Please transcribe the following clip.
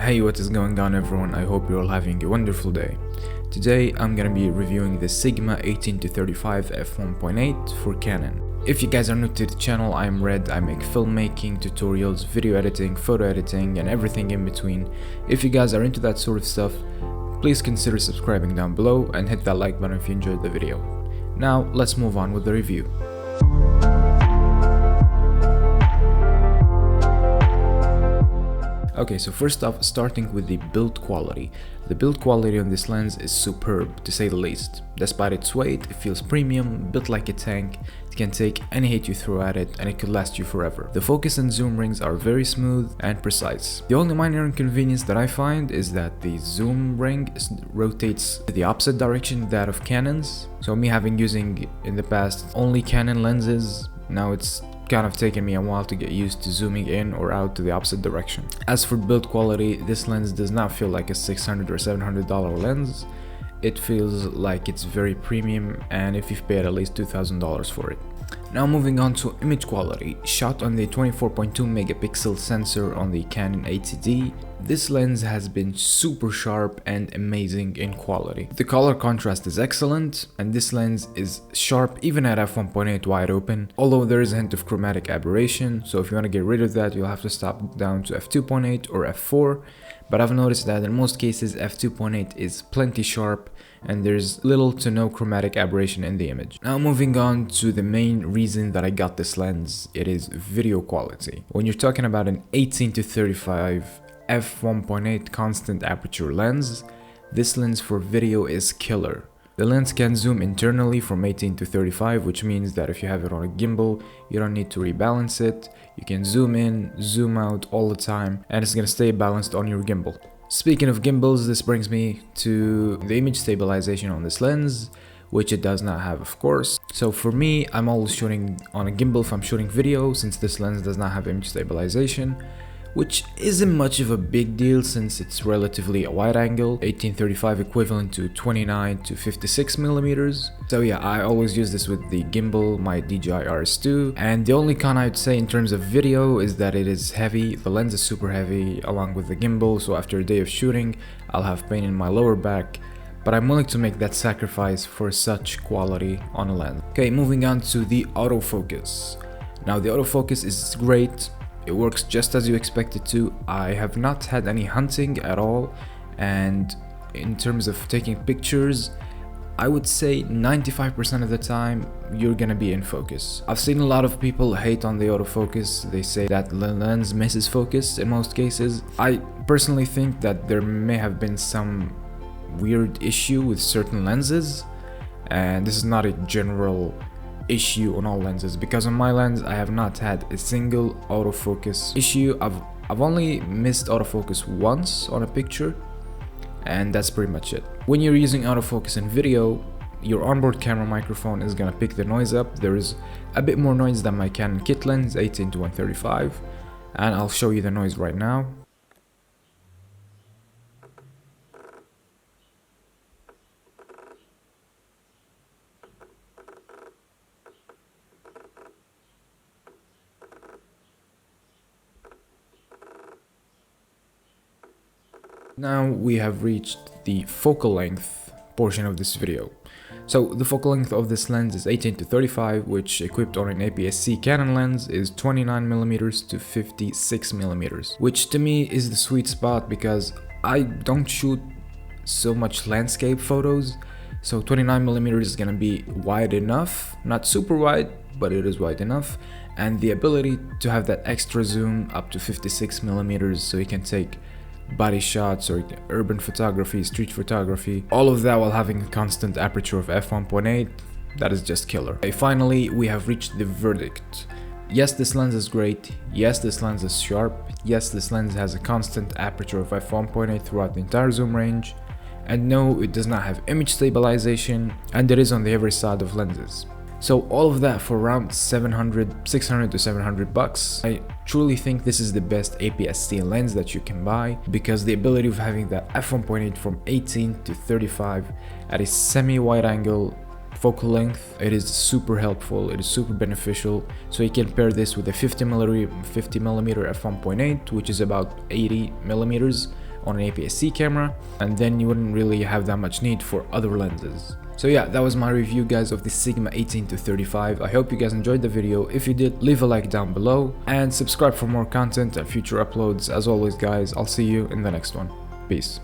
Hey, what is going on everyone? I hope you're all having a wonderful day. Today I'm gonna be reviewing the Sigma 18-35 f1.8 for Canon. If you guys are new to the channel, I'm Red. I make filmmaking, tutorials, video editing, photo editing, and everything in between. If you guys are into that sort of stuff, please consider subscribing down below and hit that like button if you enjoyed the video. Now let's move on with the review. Okay, so first off, starting with the build quality. The build quality on this lens is superb, to say the least. Despite its weight, it feels premium, built like a tank. It can take any hit you throw at it, and it could last you forever. The focus and zoom rings are very smooth and precise. The only minor inconvenience that I find is that the zoom ring rotates to the opposite direction that of Canon's. So me having using in the past only Canon lenses, now it's kind of taken me a while to get used to zooming in or out to the opposite direction. As for build quality, this lens does not feel like a $600 or $700 lens. It feels like it's very premium, and if you've paid at least $2,000 for it. Now moving on to image quality. Shot on the 24.2 megapixel sensor on the Canon 80D, this lens has been super sharp and amazing in quality. The color contrast is excellent, and this lens is sharp even at f1.8 wide open, although there is a hint of chromatic aberration, so if you want to get rid of that, you'll have to stop down to f2.8 or f4, but I've noticed that in most cases f2.8 is plenty sharp and there's little to no chromatic aberration in the image. Now moving on to the main reason that I got this lens, it is video quality. When you're talking about an 18-35 f1.8 constant aperture lens, this lens for video is killer. The lens can zoom internally from 18-35, which means that if you have it on a gimbal, you don't need to rebalance it. You can zoom in, zoom out all the time, and it's gonna stay balanced on your gimbal. Speaking of gimbals, this brings me to the image stabilization on this lens, which it does not have, of course. So for me, I'm always shooting on a gimbal if I'm shooting video, since this lens does not have image stabilization, which isn't much of a big deal since it's relatively a wide angle, 18-35 equivalent to 29 to 56 millimeters. So yeah, I always use this with the gimbal, my DJI RS2, and the only con I'd say in terms of video is that it is heavy. The lens is super heavy along with the gimbal, so after a day of shooting, I'll have pain in my lower back, but I'm willing to make that sacrifice for such quality on a lens. Okay, moving on to the autofocus. Now the autofocus is great. It works just as you expect it to. I have not had any hunting at all, and in terms of taking pictures, I would say 95% of the time you're gonna be in focus. I've seen a lot of people hate on the autofocus. They say that the lens misses focus in most cases. I personally think that there may have been some weird issue with certain lenses, and this is not a general issue on all lenses, because on my lens I have not had a single autofocus issue. I've only missed autofocus once on a picture, and that's pretty much it. When you're using autofocus in video, your onboard camera microphone is gonna pick the noise up. There is a bit more noise than my Canon kit lens 18-135, and I'll show you the noise right now. Now we have reached the focal length portion of this video. So the focal length of this lens is 18-35, which equipped on an APS-C Canon lens is 29mm to 56mm, which to me is the sweet spot because I don't shoot so much landscape photos, so 29mm is gonna be wide enough, not super wide, but it is wide enough, and the ability to have that extra zoom up to 56mm so you can take body shots or urban photography, street photography, all of that while having a constant aperture of f1.8. That is just killer. Okay, finally we have reached the verdict. Yes, this lens is great. Yes, this lens is sharp. Yes, this lens has a constant aperture of f1.8 throughout the entire zoom range. And no, it does not have image stabilization, and it is on the heavy side of lenses. So all of that for around $600 to $700. I truly think this is the best APS-C lens that you can buy, because the ability of having that f1.8 from 18-35 at a semi-wide angle focal length, it is super helpful, it is super beneficial. So you can pair this with a 50mm f1.8, which is about 80mm on an APS-C camera, and then you wouldn't really have that much need for other lenses. So yeah, that was my review guys of the Sigma 18-35. I hope you guys enjoyed the video. If you did, leave a like down below and subscribe for more content and future uploads. As always guys, I'll see you in the next one. Peace.